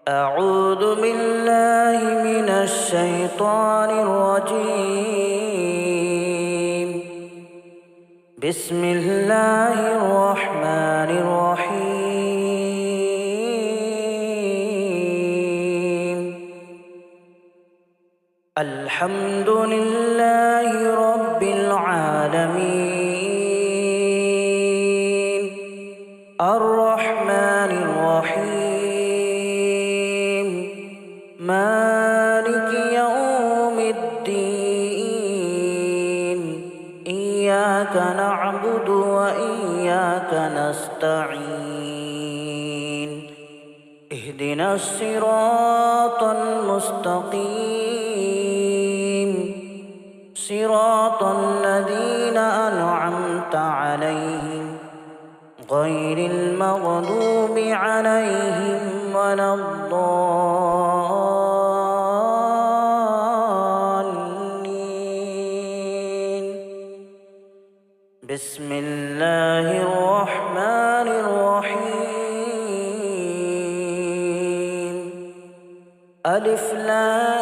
أعوذ بالله من الشيطان الرجيم. بسم الله الرحمن الرحيم. الحمد لله رب العالمين. الرحمن الرحيم. مالك يوم الدين. إياك نعبد وإياك نستعين. اهدنا الصراط المستقيم، صراط الذين أنعمت عليهم غير المغضوب عليهم ولا الضالين. بسم الله الرحمن الرحيم. ألف لام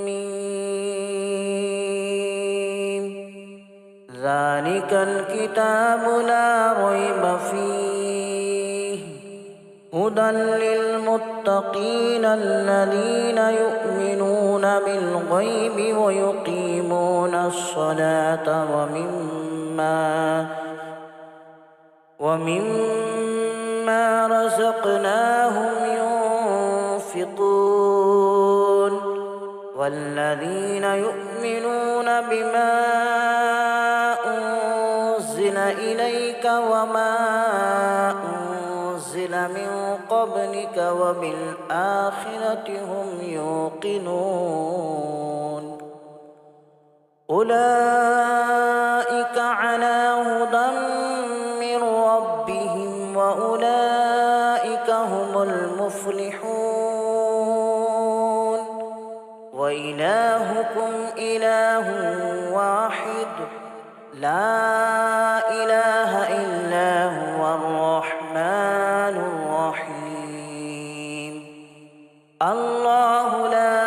ميم. ذلك الكتاب لا ريب فيه هدى للمتقين الذين يؤمنون بالغيب ويقيمون الصلاة ومما رزقناهم ينفقون. والذين يؤمنون بما أنزل إليك وما أنزل من قبلك وبالآخرة هم يوقنون. أولئك على هدى من ربهم وأولئك هم المفلحون. وإلهكم إله واحد لا إله إلا هو الرحمن الرحيم. الله لا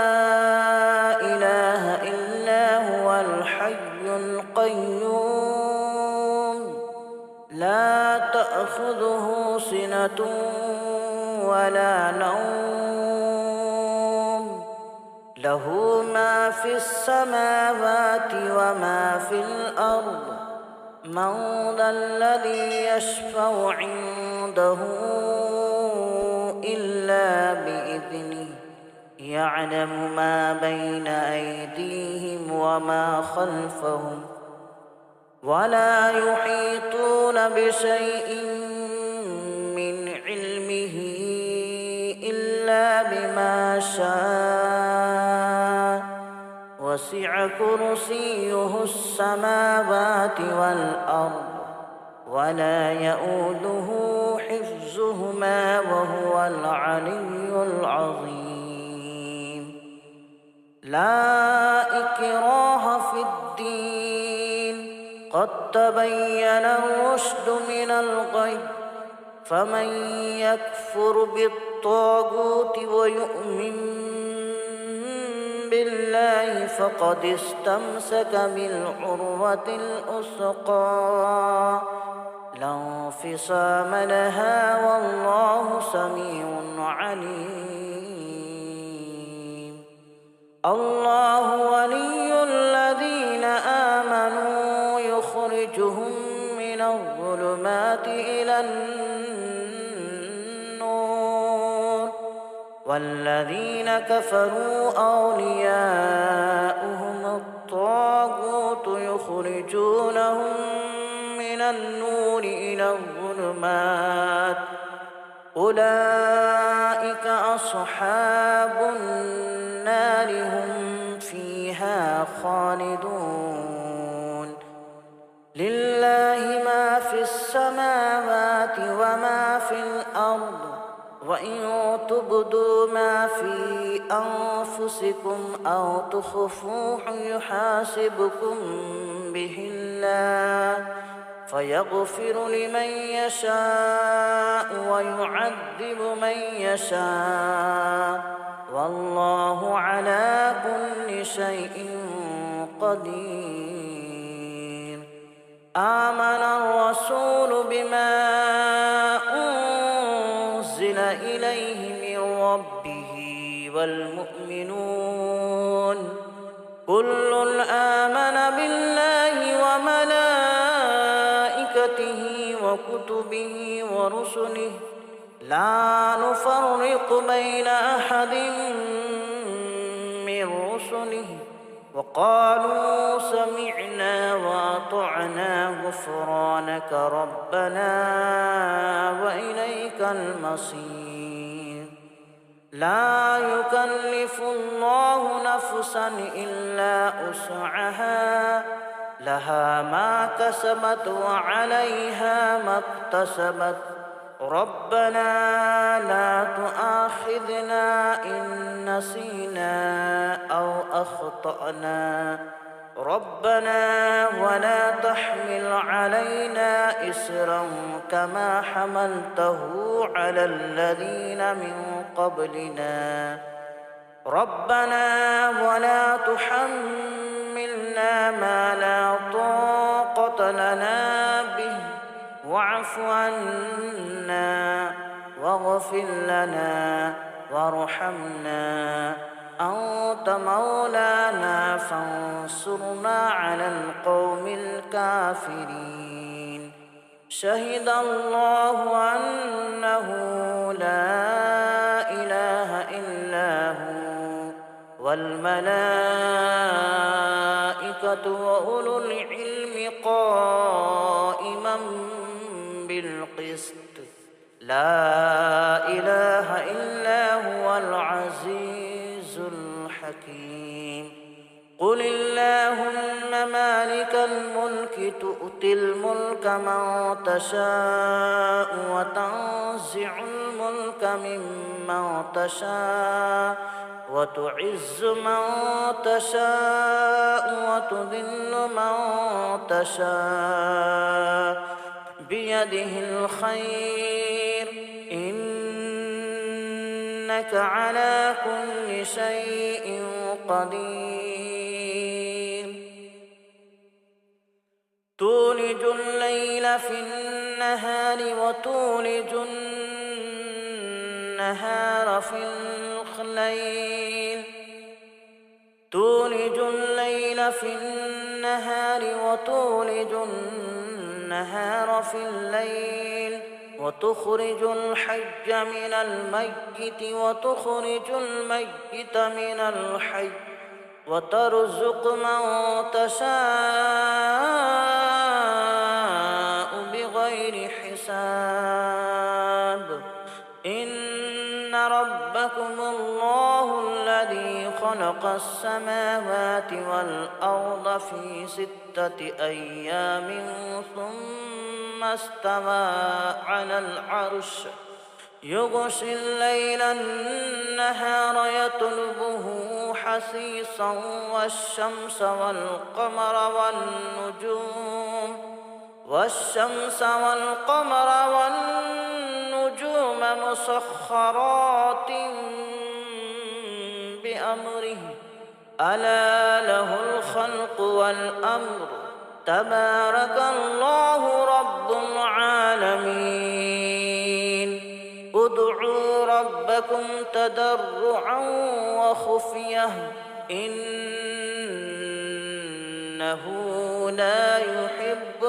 إله إلا هو الحي القيوم لا تأخذه سنة ولا نوم، له ما في السماوات وما في الأرض. من ذا الذي يشفع عنده إلا بإذنه. يعلم ما بين أيديهم وما خلفهم ولا يحيطون بشيء من علمه إلا بما شاء. وسع كرسيه السماوات والأرض ولا يؤوده حفظهما وهو العلي العظيم. لا إكراه في الدين قد تبين الرشد من الغي. فمن يكفر بالطاغوت ويؤمن بالله فقد استمسك بالعروة الوثقى لا انفصام لها والله سميع عليم. الله ولي الذين آمنوا يخرجهم من الظلمات إلى النور. والذين كفروا أولياؤهم الطاغوت يخرجونهم من النور إلى الظلمات. أولئك أصحاب النار هم فيها خالدون. لله ما في السماوات وما في الأرض. وإن تبدوا ما في أنفسكم أو تخفوه يحاسبكم به الله فيغفر لمن يشاء ويعذب من يشاء والله على كل شيء قدير. آمن الرسول بما أنزل إليه من ربه والمؤمنون كل آمن بالله وملائكته وكتبه ورسله لا نفرق بين أحد من رسله وقالوا سمعنا وأطعنا غفرانك ربنا وإليك المصير. لا يكلف الله نفسا إلا وسعها لها ما كسبت وعليها ما اكتسبت ربنا لا تؤاخذنا إن نسينا أو أخطأنا ربنا ولا تحمل علينا إصرا كما حملته على الذين من قبلنا ربنا ولا تحملنا ما لا طاقة لنا به واعف عنا واغفر لنا وارحمنا أنت مولانا فانصرنا على القوم الكافرين. شهد الله أنه لا إله إلا هو والملائكة وأولو العلم قائما بالقسط لا إله إلا هو العزيز الحكيم. قل اللهم مالك الملك تؤتي الملك من تشاء وتنزع الملك ممن تشاء وتعز من تشاء وتذل من تشاء بيده الخير إنك على كل شيء قدير. تولج الليل في النهار وتولج النهار في الليل تولج الليل في النهار وتولج النهار في الليل وتخرج الحي من الميت وتخرج الميت من الحي وترزق من تشاء بغير حساب. إن ربكم الله الذي خلق السماوات والأرض في 6 أيام ثم استوى على العرش يغشي الليل النهار يطلبه حثيثا والشمس والقمر والنجوم مسخرات بأمره ألا له الخلق والأمر تبارك الله رب العالمين. ادعوا ربكم تضرعا وخفية إنه لا يحب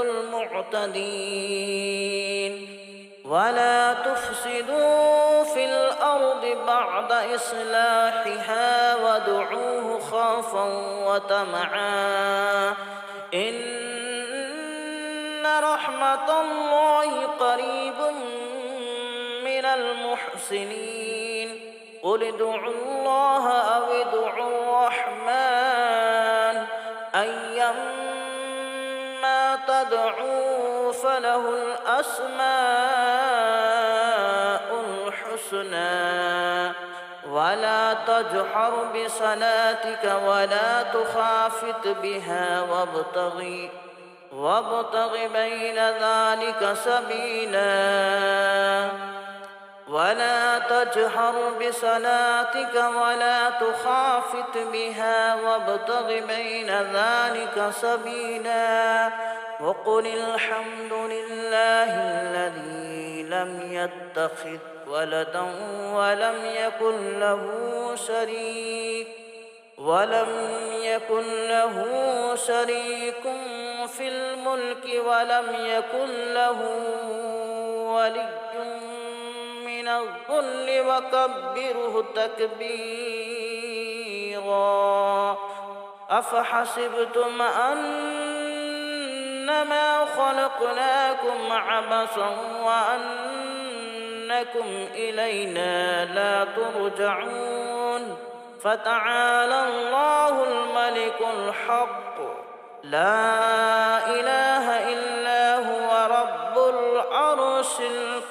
المعتدين. ولا تفسدوا في الأرض بعد إصلاحها وادعوه خوفا وطمعا إن رحمة الله قريب من المحسنين. قل ادعوا الله أو ادعوا الرحمن أيما تدعوا فله الأسماء الحسنى ولا تجهر بصلاتك ولا تخافت بها وابتغ بين ذلك سبيلا ولا تجهر بصلاتك ولا تخافت بها وابتغ بين ذلك سبيلا وقل الحمد لله الذي لم يتخذ ولدا ولم يكن له شريك في الملك ولم يكن له ولي من الذل وكبره تكبيرا أفحسبتم أنما خلقناكم عبثا وأنكم إلينا لا ترجعون فتعالى الله الملك الحق لا إله إلا هو رب العرش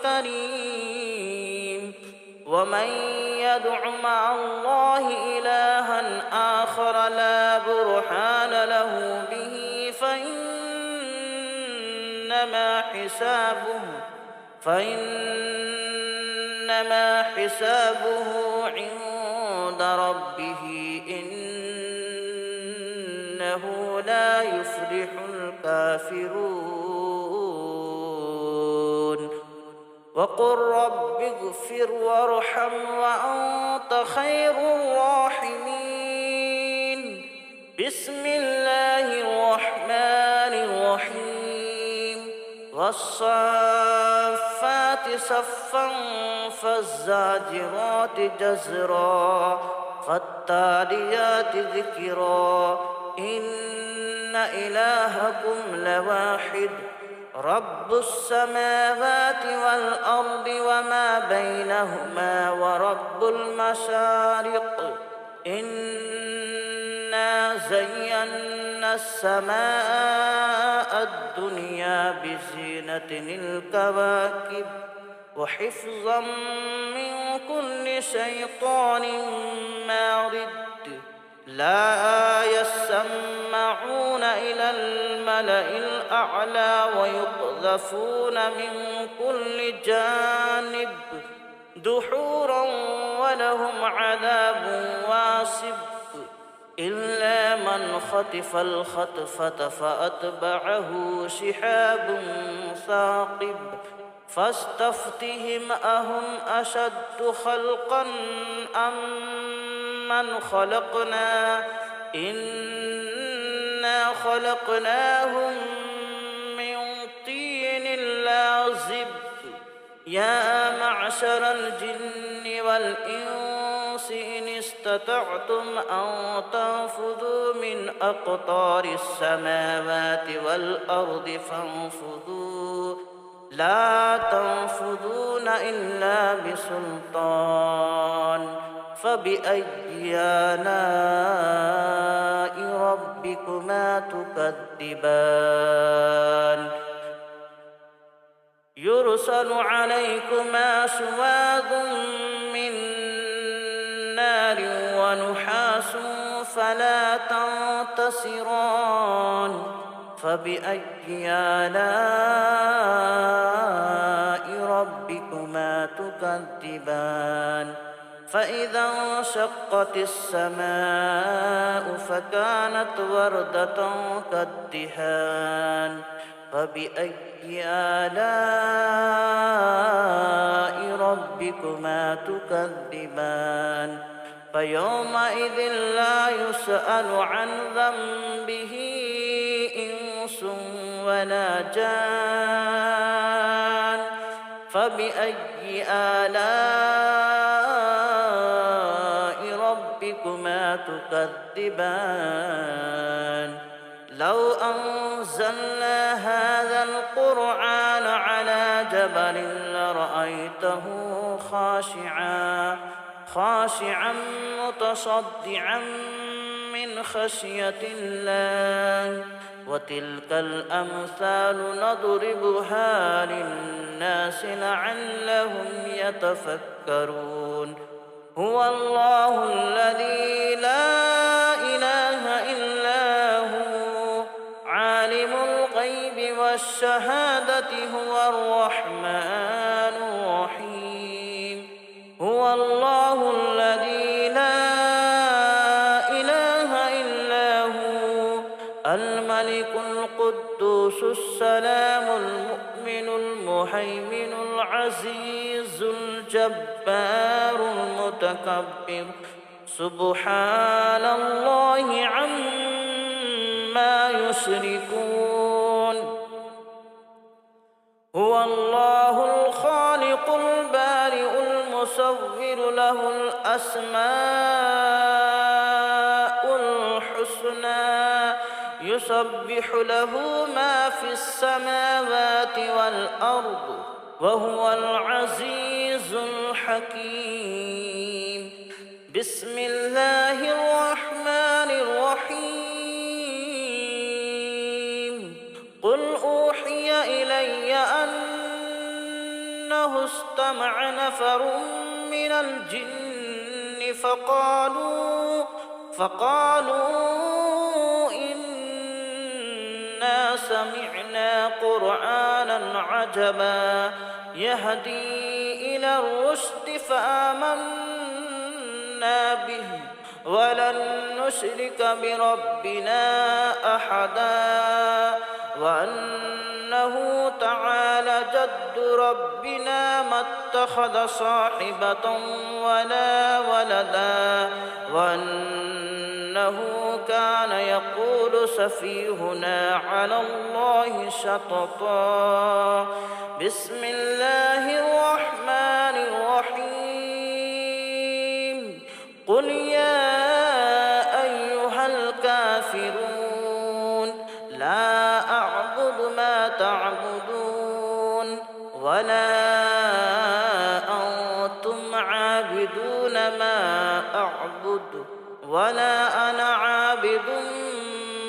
الكريم ومن يدع مع الله إلها آخر لا برهان له به فإنما حسابه عند ربه إنه لا يفلح الكافرون وقل رب اغفر وارحم وأنت خير الراحمين بسم الله الرحمن الرحيم والصافات صفا فالزاجرات جزرا فالتاليات ذكرا إن إلهكم لواحد رب السماوات والأرض وما بينهما ورب المشارق إنا زينا السماء الدنيا بزينة الكواكب وحفظا من كل شيطان مارد لا يسمعون إلى الملأ الأعلى ويقذفون من كل جانب دحورا ولهم عذاب واصب إلا من خطف الخطفة فأتبعه شهاب ثاقب فاستفتهم أهم أشد خلقا أم من خلقنا إنا خلقناهم من طين لازب يا معشر الجن والإنس إن استطعتم أن تنفذوا من أقطار السماوات والأرض فانفذوا لا تنفذون إلا بسلطان فبأي آلاء ربكما تكذبان يرسل عليكما شواظ من نار ونحاس فلا تنتصران فبأي آلاء ربكما تكذبان فإذا انشقت السماء فكانت وردة كالدهان فبأي آلاء ربكما تكذبان فيومئذ لا يسأل عن ذنبه إنس ولا جان فبأي آلاء ربكما تكذبان لو أنزلنا هذا القرآن على جبل لرأيته خاشعا متصدعا من خشية الله وتلك الأمثال نضربها للناس لعلهم يتفكرون هو الله الذي لا إله إلا هو عالم الغيب الشهادة هو الرحمن الرحيم هو الله الذي لا إله إلا هو الملك القدوس السلام المؤمن المهيمن العزيز الجبار المتكبر سبحان الله عما يشركون هو الله الخالق البارئ المصور له الأسماء الحسنى يسبح له ما في السماوات والأرض وهو العزيز الحكيم بسم الله الرحمن الرحيم قل أوحي إلي أنه استمع نفر من الجن فقالوا إنا سمعنا قرآنا عجبا يهدي إلى الرشد فآمنا به ولن نشرك بربنا أحدا وأنه تعالى جد ربنا ما اتخذ صاحبة ولا ولدا وأنه كان يقول سفيهنا على الله شططا بسم الله الرحمن الرحيم قل يا أيها الكافرون لا أعبد ما تعبدون ولا أنتم عابدون ما أعبد ولا أنا عابد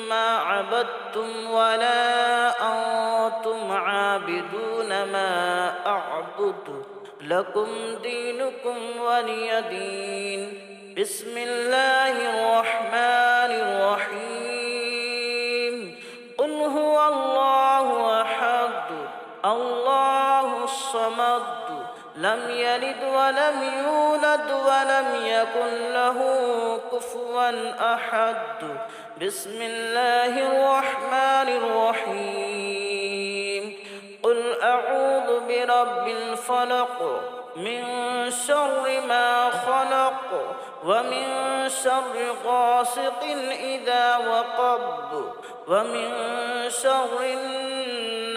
ما عبدتم ولا أنتم عابدون ما أعبد لكم دينكم ولي دين بسم الله الرحمن الرحيم قل هو الله أحد الله الصمد لم يلد ولم يولد ولم يكن له كفوا أحد بسم الله الرحمن الرحيم قل أعوذ برب الفلق من شر ما خلق ومن شر غاسق إذا وقب ومن شر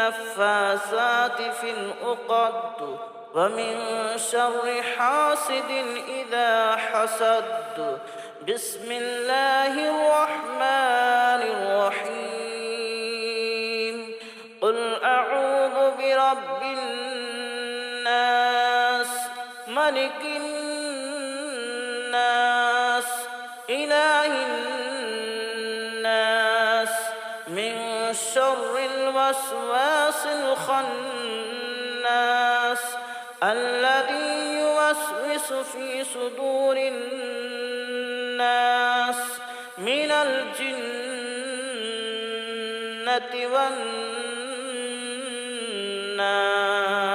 النفاثات في العقد ومن شر حاسد إذا حسد بسم الله الرحمن الرحيم قل أعوذ برب الناس ملك الناس إله الناس من شر الوسواس الخناس الذي يوسوس في صدور الناس من الجنة والناس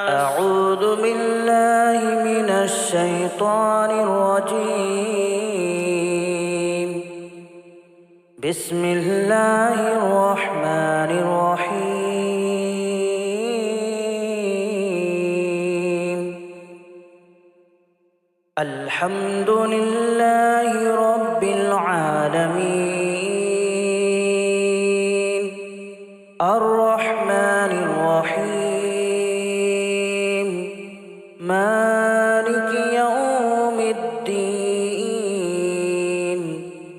أعوذ بالله من الشيطان الرجيم بسم الله الرحمن الرحيم الحمد لله رب العالمين الرحمن الرحيم مالك يوم الدين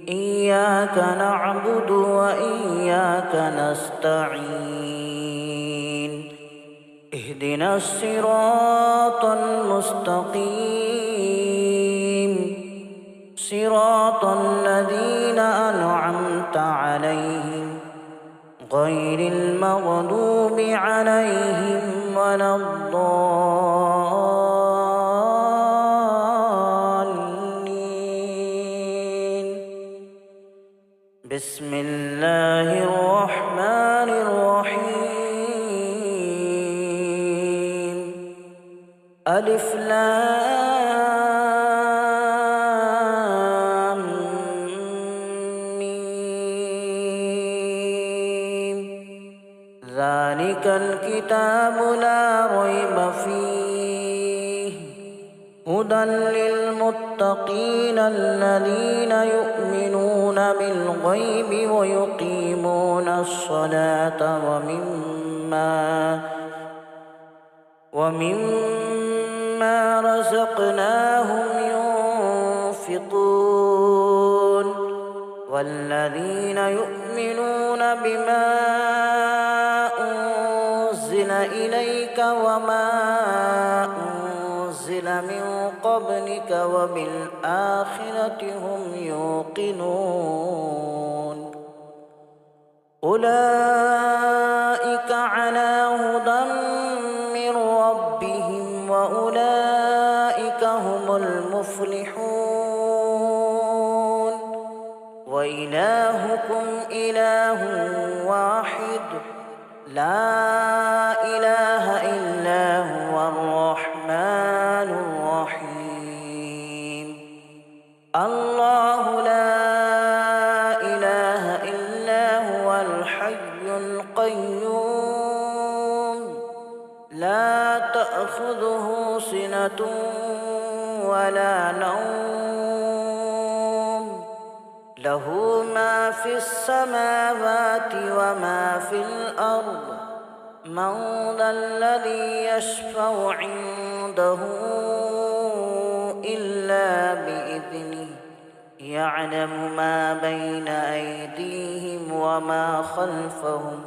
إياك نعبد وإياك نستعين اهدنا الصراط المستقيم صراط الذين أنعمت عليهم غير المغضوب عليهم ولا الضالين بسم الله الرحمن الرحيم ألف لام ميم. ذلك الكتاب لا ريب فيه هدى للمتقين الذين يؤمنون بالغيب ويقيمون الصلاة ومما رزقناهم ينفقون والذين يؤمنون بما أنزل إليك وما أنزل من قبلك وبالآخرة هم يوقنون أولئك على هدى من ربهم وأولئك هم المفلحون وإلهكم إله واحد لا إله إلا هو الرحمن الرحيم الله لا إله إلا هو الحي القيوم لا تأخذه سنة ولا نوم له ما في السماوات وما في الأرض من ذا الذي يشفع عنده إلا بإذنه يعلم ما بين أيديهم وما خلفهم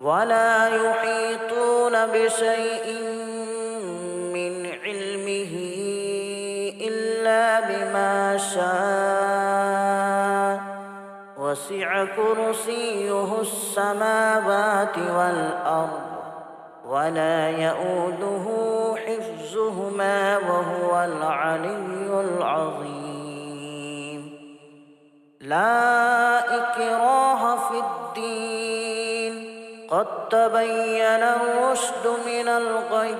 ولا يحيطون بشيء من علمه إلا بما شاء وسع كرسيه السماوات والأرض ولا يؤوده حفظهما وهو العلي العظيم لا إكراه في الدين قد تبين الرشد من الغي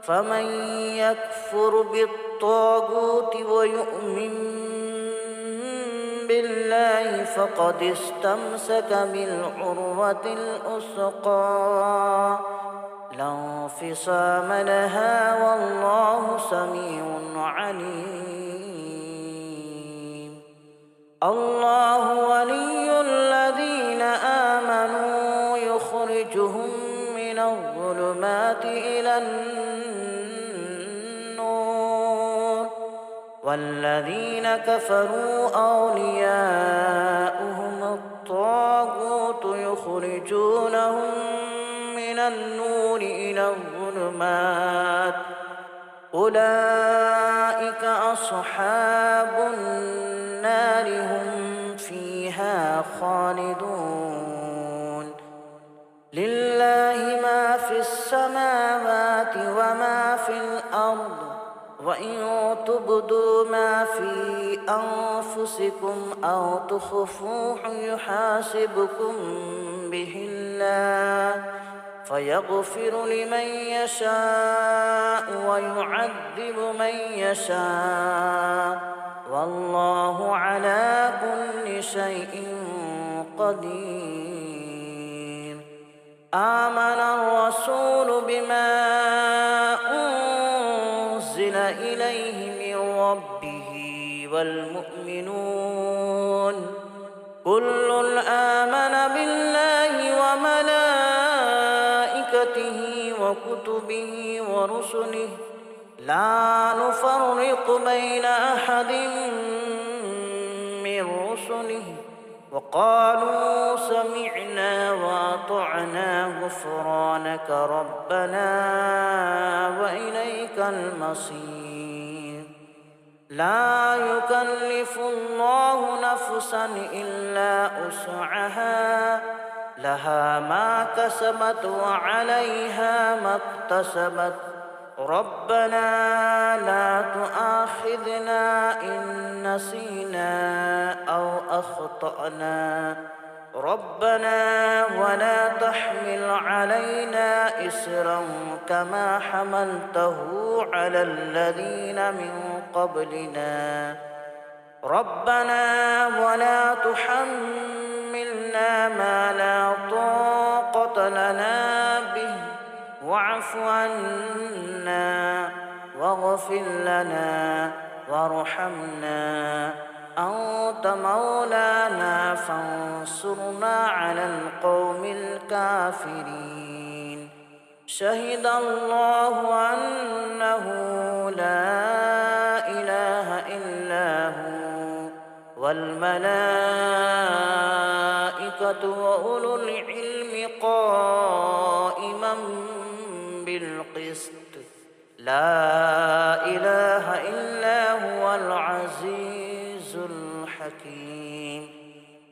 فمن يكفر بالطاغوت ويؤمن بالله فقد استمسك بالعروة الأثقى لا انفصام لها والله سميع عليم الله ولي الذين آمنوا يخرجهم من الظلمات إلى النور والذين كفروا أولياؤهم الطاغوت يخرجونهم من النور إلى الظلمات أولئك أصحاب النار هم فيها خالدون لله ما في السماوات وما في الأرض وإن تبدوا ما في أنفسكم أو تخفوه يحاسبكم به الله فيغفر لمن يشاء ويعذب من يشاء والله على كل شيء قدير آمن الرسول بما أنزل إليه من ربه والمؤمنون كل آمن بالله وملائكته وكتبه ورسله لا نفرق بين أحد من رسله وقالوا سمعنا وأطعنا غفرانك ربنا وإليك المصير لا يكلف الله نفسا إلا وسعها لها ما كسبت وعليها ما اكتسبت ربنا لا تؤاخذنا إن نسينا أو أخطأنا ربنا ولا تحمل علينا إصرا كما حملته على الذين من قبلنا ربنا ولا تحملنا ما لا طاقة لنا به واعف عنا واغفر لنا وارحمنا أنت مولانا فانصرنا على القوم الكافرين شهد الله أنه لا إله إلا هو والملائكة وأولو العلم قائما بالقسط لا إله إلا هو العزيز الحكيم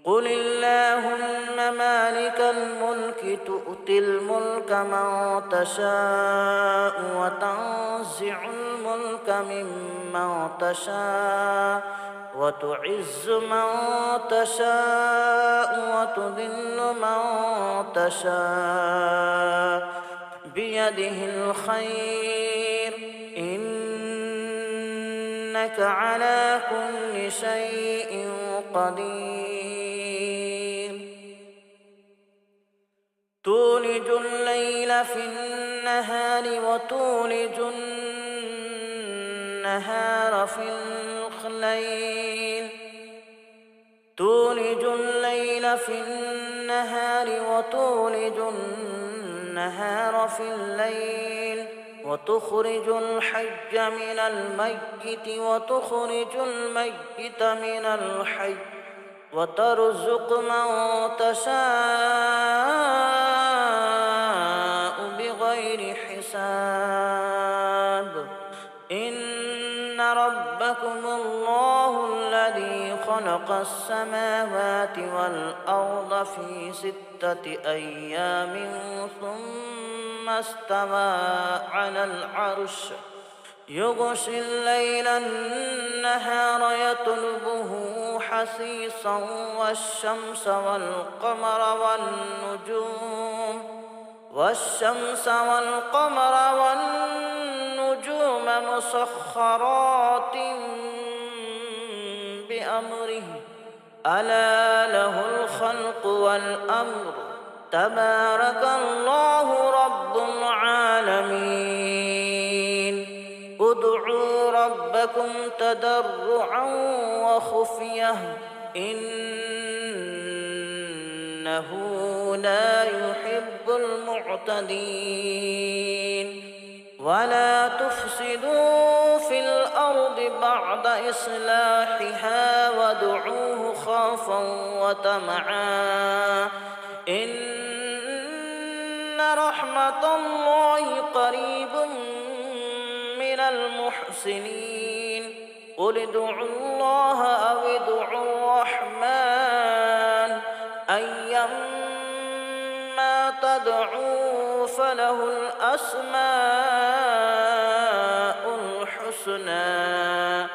قل اللهم مالك الملك تؤتي الملك من تشاء وتنزع الملك ممن تشاء وتعز من تشاء وتذل من تشاء بيده الخير إنك على كل شيء قدير تولج الليل في النهار وتولج النهار في الليل تولج الليل في النهار وتولج النهار في الليل وتخرج الحي من الميت وتخرج الميت من الحي وترزق من تشاء بغير حساب إن ربكم الله الذي خلق السماوات والأرض في 6 أيام ثم استوى على العرش يغشي الليل النهار يطلبه حثيثا والشمس والقمر والنجوم مسخرات بأمره ألا له الخلق والأمر تبارك الله رب العالمين ادعوا ربكم تضرعا وخفية إنه لا يحب المعتدين ولا تفسدوا في الأرض بعد إصلاحها وادعوه خوفا وطمعا إن رحمة الله قريب من المحسنين قل ادعوا الله أو ادعوا الرحمن أيما تدعوا فله الأسماء الحسنى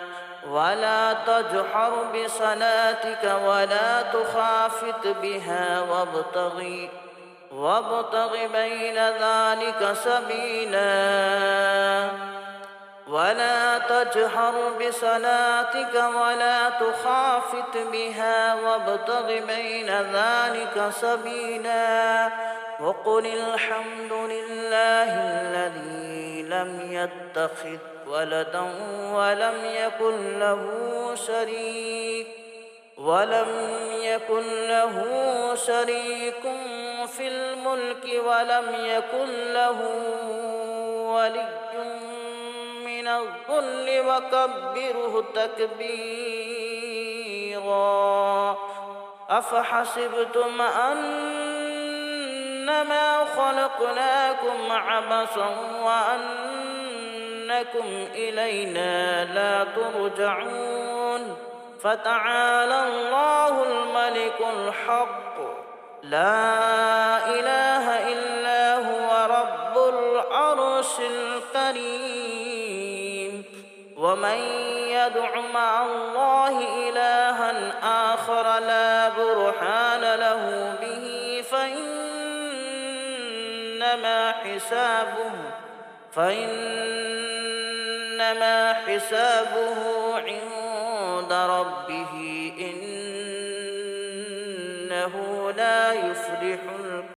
ولا تجهر بصلاتك ولا تخافت بها وابتغ بين ذلك سبيلا ولا تجهر بصلاتك ولا تخافت بها وابتغ بين ذلك سبيلا وقل الحمد لله الذي لم يتخذ ولدا ولم يكن له شريك في الملك ولم يكن له ولي من الذل وكبره تكبيرا أفحسبتم أنما خلقناكم عبثا وأنكم إلينا لا ترجعون فتعالى الله الملك الحق لا إله إلا هو رب العرش الكريم ومن يدع مع الله إلها آخر لا برهان له به فإنما حسابه عند ربه إنه لا يفلح